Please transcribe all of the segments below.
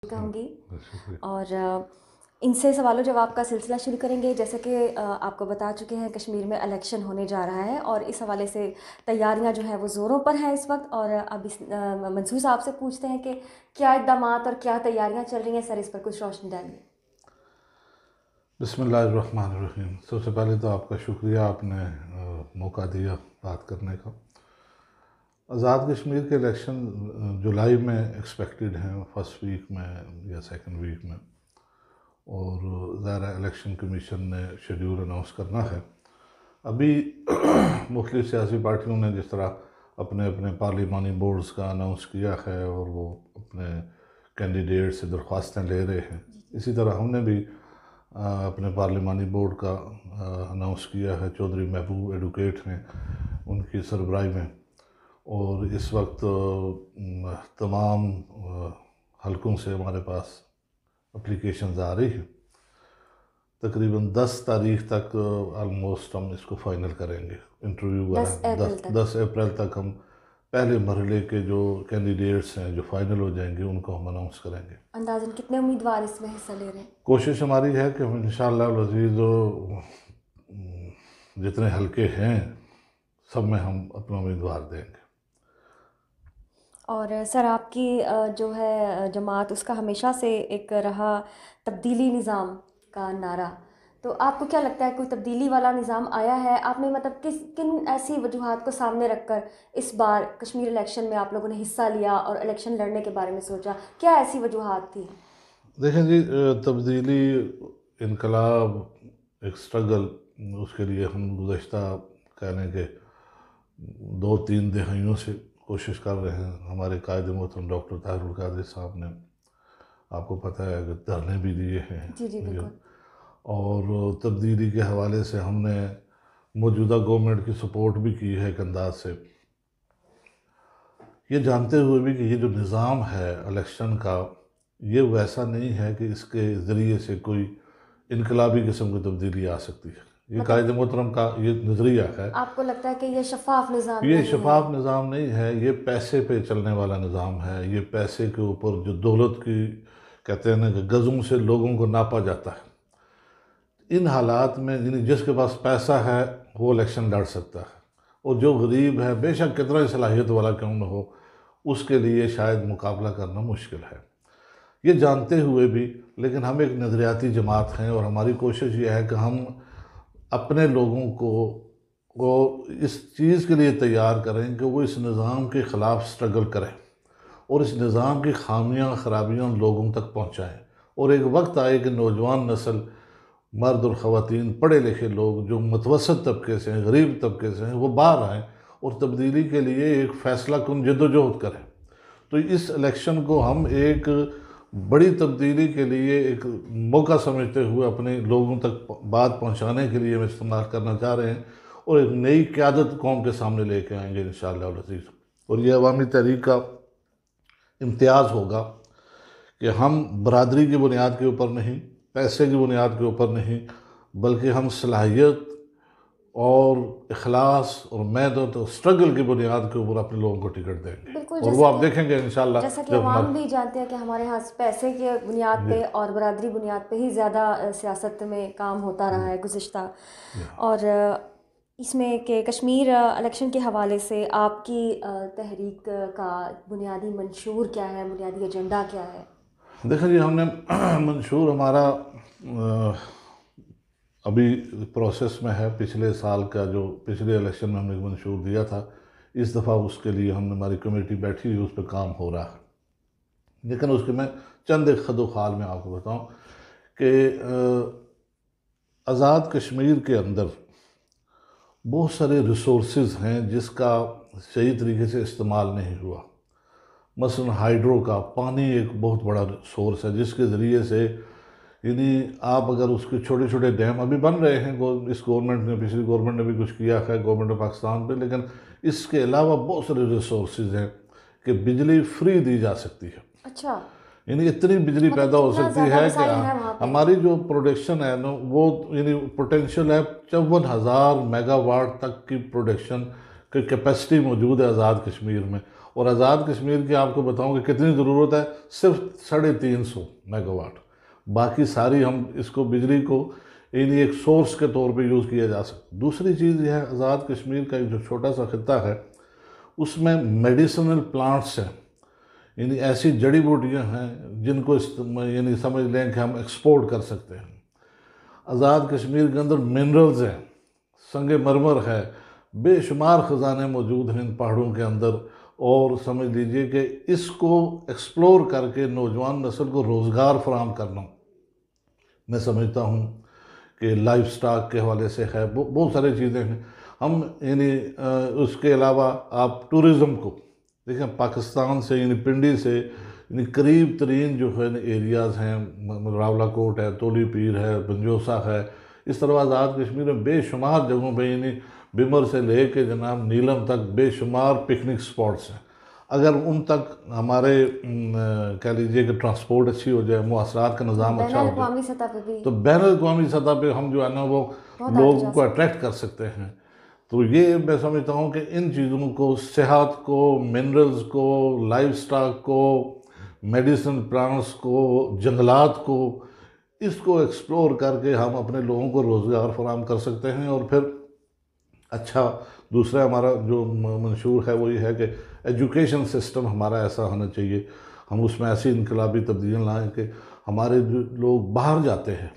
कहूँगी शुक्रिया। और इनसे सवालों जवाब का सिलसिला शुरू करेंगे। जैसे कि आपको बता चुके हैं कश्मीर में इलेक्शन होने जा रहा है और इस हवाले से तैयारियां जो है वो ज़ोरों पर हैं इस वक्त। और अब इस मंसूर साहब से पूछते हैं कि क्या इक़दामात और क्या तैयारियां चल रही हैं। सर, इस पर कुछ रोशनी डालिए। बिस्मिल्लाहिर्रहमानिर्रहीम। सबसे पहले तो आपका शुक्रिया, आपने मौका दिया बात करने का। आज़ाद कश्मीर के इलेक्शन जुलाई में एक्सपेक्टेड हैं, फर्स्ट वीक में या सेकंड वीक में, और ज़ाहिर इलेक्शन कमीशन ने शेड्यूल अनाउंस करना है। अभी मुख्तलिफ सियासी पार्टियों ने जिस तरह अपने अपने पार्लिमानी बोर्ड्स का अनाउंस किया है और वो अपने कैंडिडेट से दरख्वास्तें ले रहे हैं, इसी तरह हमने भी अपने पार्लिमानी बोर्ड का अनाउंस किया है। चौधरी महबूब एडवोकेट हैं, उनकी सरबराही में, और इस वक्त तमाम हलकों से हमारे पास एप्लीकेशंस आ रही हैं। तकरीबन 10 तारीख तक ऑलमोस्ट हम इसको फाइनल करेंगे। इंटरव्यू वगैरह 10 अप्रैल तक हम पहले मरहले के जो कैंडिडेट्स हैं जो फाइनल हो जाएंगे उनको हम अनाउंस करेंगे। अंदाज़न कितने उम्मीदवार इसमें हिस्सा ले रहे हैं? कोशिश हमारी है कि हम इंशाअल्लाह अज़ीज़ जितने हलके हैं सब में हम अपना उम्मीदवार देंगे। और सर, आपकी जो है जमात, उसका हमेशा से एक रहा तब्दीली निज़ाम का नारा। तो आपको क्या लगता है, कोई तब्दीली वाला निज़ाम आया है? आपने मतलब किन ऐसी वजूहात को सामने रखकर इस बार कश्मीर इलेक्शन में आप लोगों ने हिस्सा लिया और इलेक्शन लड़ने के बारे में सोचा? क्या ऐसी वजूहात थी? देखें जी, तब्दीली, इनकलाब, एक स्ट्रगल, उसके लिए हम गुज़श्ता कहने के 2-3 दहाइयों से कोशिश कर रहे हैं। हमारे कायदे मोहतरम डॉक्टर ताहिरुल कादरी साहब ने, आपको पता है कि धरने भी दिए हैं। जी जी बिल्कुल। और तब्दीली के हवाले से हमने मौजूदा गवर्नमेंट की सपोर्ट भी की है एक अंदाज से, ये जानते हुए भी कि ये जो निज़ाम है इलेक्शन का, ये वैसा नहीं है कि इसके ज़रिए से कोई इनकलाबी किस्म की तब्दीली आ सकती है। ये कायदे मोहतरम का ये नज़रिया है। आपको लगता है कि ये शफाफ निज़ाम ये नहीं शफाफ निज़ाम नहीं है, ये पैसे पे चलने वाला निज़ाम है। ये पैसे के ऊपर जो दौलत की, कहते हैं ना कि गज़ों से लोगों को नापा जाता है। इन हालात में जिसके पास पैसा है वो इलेक्शन लड़ सकता है, और जो गरीब है, बेशक कितना ही सलाहियत वाला क्यों न हो, उसके लिए शायद मुकाबला करना मुश्किल है। ये जानते हुए भी, लेकिन हम एक नज़रियाती जमात हैं और हमारी कोशिश ये है कि हम अपने लोगों को इस चीज़ के लिए तैयार करें कि वो इस निज़ाम के ख़िलाफ़ स्ट्रगल करें और इस निज़ाम की खामियां खराबियां लोगों तक पहुंचाएं। और एक वक्त आए कि नौजवान नस्ल, मर्द और ख़वातीन, पढ़े लिखे लोग जो मुतवसत तबके से हैं, गरीब तबके से हैं, वो बाहर आएँ और तब्दीली के लिए एक फ़ैसला कुन जद्दोजहद करें। तो इस इलेक्शन को हम एक बड़ी तब्दीली के लिए एक मौका समझते हुए अपने लोगों तक बात पहुंचाने के लिए हम इस्तेमाल करना चाह रहे हैं, और एक नई क़यादत कौम के सामने लेके आएंगे इंशाअल्लाह अज़ीज़। और ये अवामी तहरीक का इम्तियाज़ होगा कि हम बरादरी की बुनियाद के ऊपर नहीं, पैसे की बुनियाद के ऊपर नहीं, बल्कि हम सलाहियत और इखलास और मेहनत और स्ट्रगल की बुनियाद के ऊपर अपने लोगों को टिकट देंगे। और वो आप देखेंगे इंशाल्लाह। जैसा कि अवाम भी जानते हैं कि हमारे यहाँ पैसे के बुनियाद पे और बरादरी बुनियाद पे ही ज़्यादा सियासत में काम होता रहा है गुज़िश्ता। और इसमें कि कश्मीर इलेक्शन के हवाले से आपकी तहरीक का बुनियादी मंशूर क्या है, बुनियादी एजेंडा क्या है? देखिए जी, हमने मंशूर हमारा अभी प्रोसेस में है। पिछले साल का जो पिछले इलेक्शन में हमने मंशूर दिया था, इस दफ़ा उसके लिए हमने, हमारी कमेटी बैठी हुई, उस पर काम हो रहा है। लेकिन उसके मैं चंद एक खदोखाल में आपको बताऊं कि आज़ाद कश्मीर के अंदर बहुत सारे रिसोर्सेज हैं जिसका सही तरीके से इस्तेमाल नहीं हुआ। मसलन हाइड्रो का पानी एक बहुत बड़ा सोर्स है जिसके ज़रिए से, यानी आप अगर उसके छोटे छोटे डैम अभी बन रहे हैं, इस गवर्नमेंट ने, पिछली गवर्नमेंट ने भी कुछ किया है, गवर्नमेंट ऑफ पाकिस्तान पे, लेकिन इसके अलावा बहुत सारे रिसोर्सेज हैं कि बिजली फ्री दी जा सकती है। अच्छा, यानी इतनी बिजली पैदा हो सकती है कि हमारी जो प्रोडक्शन है ना, वो यानी पोटेंशियल है 54,000 मेगावाट तक की प्रोडक्शन की कैपेसिटी मौजूद है आज़ाद कश्मीर में। और आज़ाद कश्मीर की आपको बताऊं कि कितनी ज़रूरत है, सिर्फ 350 मेगावाट। बाकी सारी हम इसको बिजली को यानी एक सोर्स के तौर पे यूज़ किया जा सकता। दूसरी चीज़ यह है, आज़ाद कश्मीर का एक जो छोटा सा खित्ता है उसमें मेडिसिनल प्लांट्स हैं, यानी ऐसी जड़ी बूटियाँ हैं जिनको यानी समझ लें कि हम एक्सपोर्ट कर सकते हैं। आज़ाद कश्मीर के अंदर मिनरल्स हैं, संगे मरमर है, बेशुमार ख़जाने मौजूद हैं इन पहाड़ों के अंदर। और समझ लीजिए कि इसको एक्सप्लोर करके नौजवान नस्ल को रोज़गार फराहम करना, मैं समझता हूँ कि लाइफ स्टॉक के हवाले से है, बहुत सारी चीज़ें हैं। हम यानी उसके अलावा आप टूरिज़म को देखें, पाकिस्तान से यानी पिंडी से यानी करीब तरीन जो है एरियाज़ हैं, रावलाकोट है, तोली पीर है, पंजोसा है, इस तरह आज़ाद कश्मीर में बेशुमार जगहों पे यानी बिमर से ले के जनाब नीलम तक बेशुमार पिकनिक स्पॉट्स हैं। अगर उन तक हमारे कह लीजिए कि ट्रांसपोर्ट अच्छी हो जाए, मुआसरात का निज़ाम अच्छा हो जाए, सतह पे भी तो बैन अवी सतह पे हम जो है ना वो लोगों को अट्रैक्ट कर सकते हैं। तो ये मैं समझता हूँ कि इन चीज़ों को, सेहत को, मिनरल्स को, लाइफ स्टॉक को, मेडिसिन प्लांट्स को, जंगलात को, इसको एक्सप्लोर करके हम अपने लोगों को रोज़गार फराहम कर सकते हैं। और फिर अच्छा, दूसरा हमारा जो मंशूर है वो ये है कि एजुकेशन सिस्टम हमारा ऐसा होना चाहिए, हम उसमें ऐसी इनकलाबी तब्दीलियाँ लाएँ कि हमारे जो लोग बाहर जाते हैं,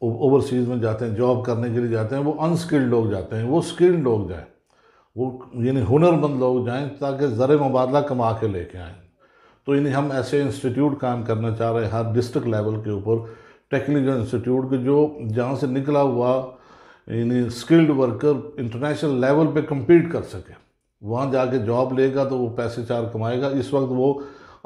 ओवरसीज़ में जाते हैं, जॉब करने के लिए जाते हैं, वो अनस्किल्ड लोग जाते हैं, वो स्किल्ड लोग जाएँ, वो यानी हुनरमंद लोग जाएँ ताकि ज़र मुबादला कमा के लेके आएँ। तो यानी हम ऐसे इंस्टीट्यूट काम करना चाह रहे हैं हर डिस्ट्रिक्ट लेवल के ऊपर, टेक्निकल इंस्टीट्यूट के जो जहाँ से निकला हुआ यानी स्किल्ड वर्कर इंटरनेशनल लेवल पे compete कर सके, वहाँ जाके जॉब लेगा तो वो पैसे चार कमाएगा। इस वक्त वो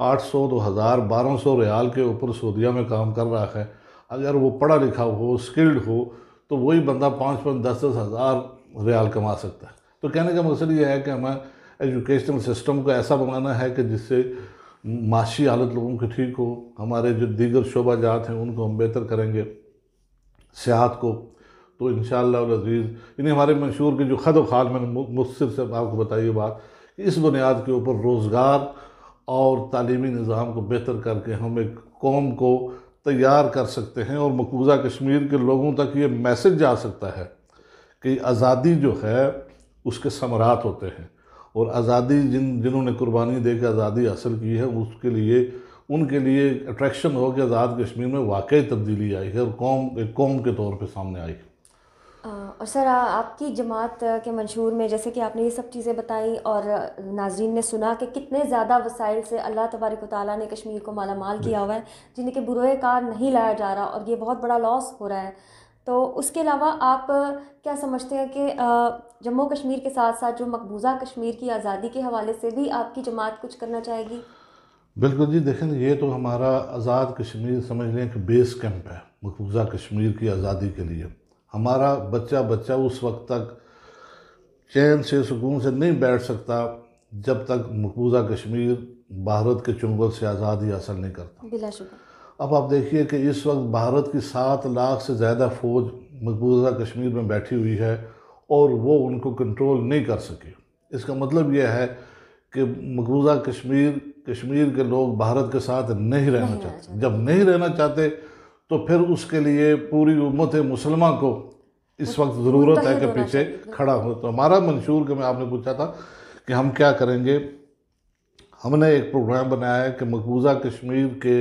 800, 2000, 1200 रियाल के ऊपर सऊदीया में काम कर रहा है। अगर वो पढ़ा लिखा हो, स्किल्ड हो, तो वही बंदा 5-5, 10-10 हज़ार रियाल कमा सकता है। तो कहने का मकसद ये है कि हमें एजुकेशनल सिस्टम को ऐसा बनाना है कि जिससे माशी हालत लोगों की ठीक हो, हमारे जो दीगर शोबा जात हैं उनको हम बेहतर करेंगे, सियाहत को। तो इंशाअल्लाह अज़ीज़ यानी हमारे मंशूर की जो खद व खाल, मैंने मुख्तर से आपको बताई बात कि इस बुनियाद के ऊपर रोज़गार और तालीमी निज़ाम को बेहतर करके हम एक कौम को तैयार कर सकते हैं। और मकबूजा कश्मीर के लोगों तक ये मैसेज जा सकता है कि आज़ादी जो है उसके समरात होते हैं, और आज़ादी जिन्होंने कुर्बानी दे के आज़ादी हासिल की है उसके लिए उनके लिए अट्रैक्शन हो कि आज़ाद कश्मीर में वाकई तब्दीली आई है और एक कौम के तौर पे सामने आई। और सर, आपकी जमात के मंशूर में जैसे कि आपने ये सब चीज़ें बताई और नाज़रीन ने सुना कि कितने ज़्यादा वसाइल से अल्लाह तबारक व तआला ने कश्मीर को माला माल किया हुआ है, जिनके बुरोए कार नहीं लाया जा रहा और ये बहुत बड़ा लॉस हो रहा है। तो उसके अलावा आप क्या समझते हैं कि जम्मू कश्मीर के साथ साथ जो मकबूजा कश्मीर की आज़ादी के हवाले से भी आपकी जमात कुछ करना चाहेगी? बिल्कुल जी, देखें ये तो हमारा आज़ाद कश्मीर समझ लें कि बेस कैंप है मकबूजा कश्मीर की आज़ादी के लिए। हमारा बच्चा बच्चा उस वक्त तक चैन से सुकून से नहीं बैठ सकता जब तक मकबूजा कश्मीर भारत के चुंगल से आज़ादी हासिल नहीं करता। बिलाशुबा। अब आप देखिए कि इस वक्त भारत की 7 लाख से ज़्यादा फ़ौज मकबूजा कश्मीर में बैठी हुई है और वो उनको कंट्रोल नहीं कर सके। इसका मतलब यह है कि मकबूजा कश्मीर के लोग भारत के साथ नहीं रहना चाहते। जब नहीं रहना चाहते तो फिर उसके लिए पूरी उम्मत मुसलमा को इस वक्त ज़रूरत है कि पीछे खड़ा हो। तो हमारा मंशूर के मैं आपने पूछा था कि हम क्या करेंगे, हमने एक प्रोग्राम बनाया है कि मकबूजा कश्मीर के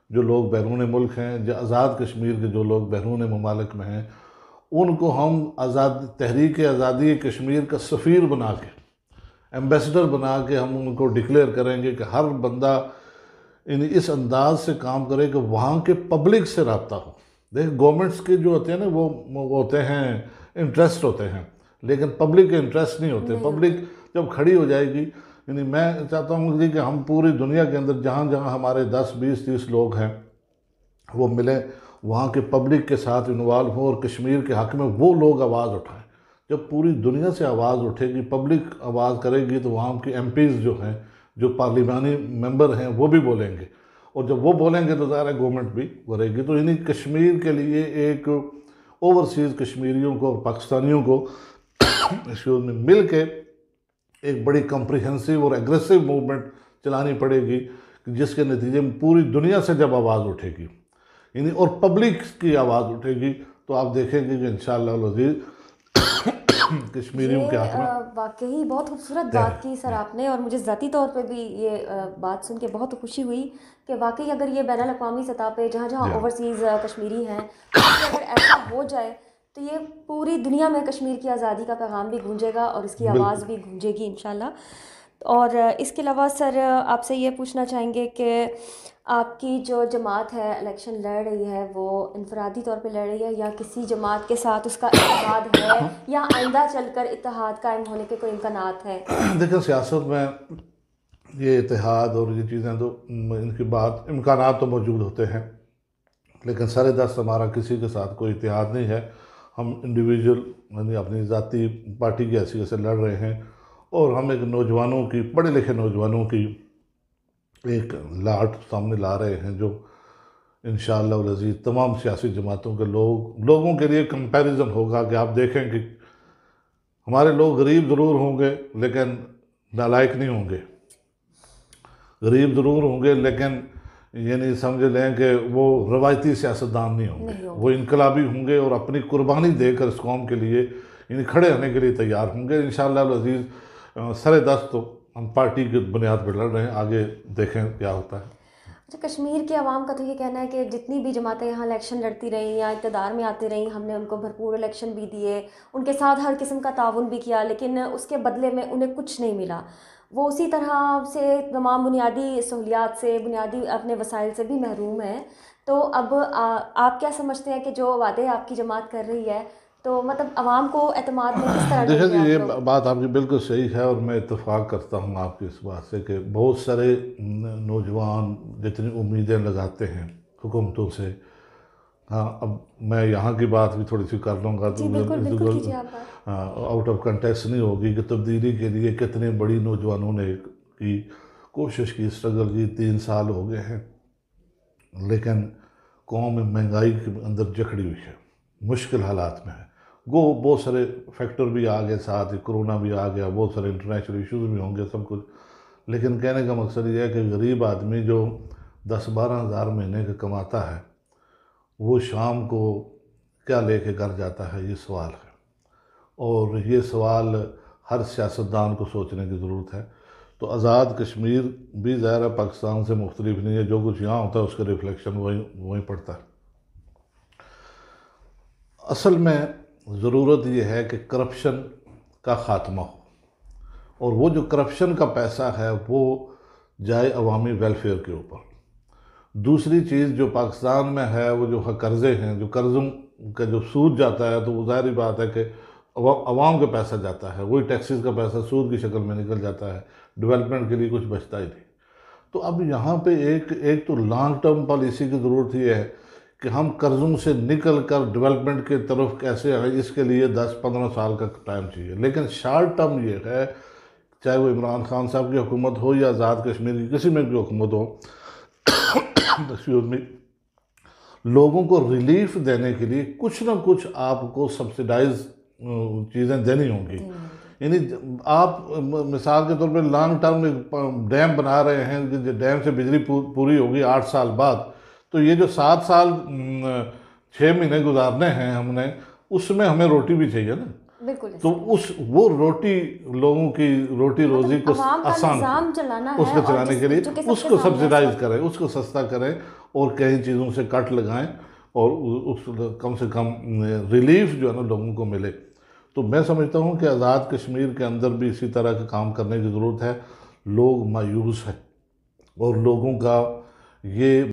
जो लोग बैरून मुल्क हैं, जो आज़ाद कश्मीर के जो लोग बैरून ममालिक में हैं, उनको हम तहरीक आज़ादी कश्मीर का सफ़ीर बना के, एम्बेसडर बना के हम उनको डिक्लेयर करेंगे कि हर बंदा इस अंदाज से काम करे कि वहाँ के पब्लिक से रब्ता हो। देख, गवर्नमेंट्स के जो होते हैं ना वो होते हैं इंटरेस्ट होते हैं, लेकिन पब्लिक के इंटरेस्ट नहीं होते। पब्लिक जब खड़ी हो जाएगी, यानी मैं चाहता हूँ कि हम पूरी दुनिया के अंदर जहाँ जहाँ हमारे 10, 20, 30 लोग हैं वो मिलें, वहाँ के पब्लिक के साथ इन्वॉल्व हों और कश्मीर के हक़ में वो लोग आवाज़ उठाएं। जब पूरी दुनिया से आवाज़ उठेगी, पब्लिक आवाज़ करेगी, तो वहाँ की MPs जो हैं, जो पार्लिमानी मेंबर हैं, वो भी बोलेंगे, और जब वो बोलेंगे तो ज़ाहिर है गवर्नमेंट भी बोलेगी। तो यानी कश्मीर के लिए एक ओवरसीज़ कश्मीरियों को और पाकिस्तानियों को में मिल के एक बड़ी कम्प्रिहेंसिव और एग्रेसिव मूवमेंट चलानी पड़ेगी कि जिसके नतीजे में पूरी दुनिया से जब आवाज़ उठेगी यानी और पब्लिक की आवाज़ उठेगी तो आप देखेंगे कि इंशाअल्लाह अज़ीज़ कश्मीरियों के हाथ में वाकई बहुत खूबसूरत बात की सर आपने, और मुझे ज़ाती तौर पे भी ये बात सुन के बहुत खुशी हुई कि वाकई अगर ये बैनुल अक़वामी सतह पे जहाँ जहाँ ओवरसीज़ कश्मीरी हैं अगर ऐसा हो जाए तो ये पूरी दुनिया में कश्मीर की आज़ादी का पैगाम भी गूंजेगा और इसकी आवाज़ भी गूंजेगी इंशाल्लाह। और इसके अलावा सर आपसे ये पूछना चाहेंगे कि आपकी जो जमात है इलेक्शन लड़ रही है वो इनफरादी तौर पे लड़ रही है या किसी जमात के साथ उसका इत्तेहाद है या आइंदा चलकर इत्तेहाद कायम होने के कोई इम्कानात है? देखिए सियासत में ये इत्तेहाद और ये चीज़ें तो इनकी बात इम्कानात तो मौजूद होते हैं, लेकिन सर दस्त हमारा किसी के साथ कोई इत्तेहाद नहीं है। हम इंडिविजुअल यानी अपनी ज़ाती पार्टी की हैसियत से लड़ रहे हैं और हम एक नौजवानों की पढ़े लिखे नौजवानों की एक लाट सामने ला रहे हैं जो इंशाअल्लाह अज़ीज़ तमाम सियासी जमातों के लोगों के लिए कंपैरिजन होगा कि आप देखें कि हमारे लोग गरीब ज़रूर होंगे लेकिन नालायक नहीं होंगे, गरीब ज़रूर होंगे लेकिन ये नहीं समझ लें कि वो रवायती सियासतदान नहीं होंगे, वो इनकलाबी होंगे और अपनी कुर्बानी देकर इस कौम के लिए यानी खड़े होने के लिए तैयार होंगे इंशाअल्लाह अज़ीज़। सर दस्त तो हम पार्टी की बुनियाद पर लड़ रहे हैं, आगे देखें क्या होता है। अच्छा, कश्मीर के अवाम का तो ये कहना है कि जितनी भी जमातें यहाँ इलेक्शन लड़ती रहीं या इक़्तिदार में आती रहीं हमने उनको भरपूर इलेक्शन भी दिए, उनके साथ हर किस्म का ताउन भी किया, लेकिन उसके बदले में उन्हें कुछ नहीं मिला। वो उसी तरह से तमाम बुनियादी सहूलियात से बुनियादी अपने वसाइल से भी महरूम है। तो अब आप क्या समझते हैं कि जो वादे आपकी जमात कर रही है तो मतलब आवाम को एतमाद में किस तरह देखिए देंगे ये आप लोग? बात आपकी बिल्कुल सही है और मैं इत्तेफाक करता हूँ आपकी इस बात से कि बहुत सारे नौजवान जितनी उम्मीदें लगाते हैं हुकूमतों से, हाँ अब मैं यहाँ की बात भी थोड़ी सी कर लूँगा जी बिल्कुल बिल्कुल कीजिए आप बात। आउट ऑफ कंटेक्स्ट नहीं होगी कि तब्दीली के लिए कितनी बड़ी नौजवानों ने की कोशिश की, स्ट्रगल की, 3 साल हो गए हैं, लेकिन कौम में महंगाई के अंदर जकड़ी हुई है, मुश्किल हालात में है। वो बहुत सारे फैक्टर भी आ गए, साथ ही कोरोना भी आ गया, बहुत सारे इंटरनेशनल इश्यूज भी होंगे सब कुछ, लेकिन कहने का मकसद ये है कि गरीब आदमी जो 10-12 हज़ार महीने का कमाता है वो शाम को क्या लेके घर जाता है, ये सवाल है। और ये सवाल हर सियासतदान को सोचने की ज़रूरत है। तो आज़ाद कश्मीर भी ज़ाहिर है पाकिस्तान से मुख्तलिफ नहीं है, जो कुछ यहाँ होता है उसका रिफ्लेक्शन वहीं पड़ता है। असल में ज़रूरत ये है कि करप्शन का ख़ात्मा हो और वो जो करप्शन का पैसा है वो जाए अवामी वेलफेयर के ऊपर। दूसरी चीज़ जो पाकिस्तान में है वो जो कर्ज़े हैं, जो कर्ज़ों का जो सूद जाता है तो वो ज़ाहिर बात है कि अवाम का पैसा जाता है, वही टैक्सेस का पैसा सूद की शक्ल में निकल जाता है, डेवलपमेंट के लिए कुछ बचता ही नहीं। तो अब यहाँ पे एक तो लॉन्ग टर्म पॉलिसी की ज़रूरत ये है कि हम कर्ज़ों से निकल कर डेवलपमेंट की तरफ कैसे आए, इसके लिए 10-15 साल का टाइम चाहिए। लेकिन शॉर्ट टर्म ये है, चाहे वो इमरान खान साहब की हुकूमत हो या आज़ाद कश्मीर की किसी में भी हुकूमत हो, एक्सक्यूज मी, लोगों को रिलीफ देने के लिए कुछ ना कुछ आपको सब्सिडाइज चीज़ें देनी होंगी। यानी आप मिसाल के तौर पे लॉन्ग टर्म डैम बना रहे हैं कि डैम से बिजली पूरी होगी 8 साल बाद, तो ये जो 7 साल 6 महीने गुजारने हैं हमने, उसमें हमें रोटी भी चाहिए ना। बिल्कुल। तो वो रोटी, लोगों की रोटी रोजी को आसान उसको चलाने के लिए उसको सब्सिडाइज करें, उसको सस्ता करें और कई चीज़ों से कट लगाएं और उस कम से कम रिलीफ जो है ना लोगों को मिले। तो मैं समझता हूँ कि आज़ाद कश्मीर के अंदर भी इसी तरह का काम करने की ज़रूरत है। लोग मायूस हैं और लोगों का ये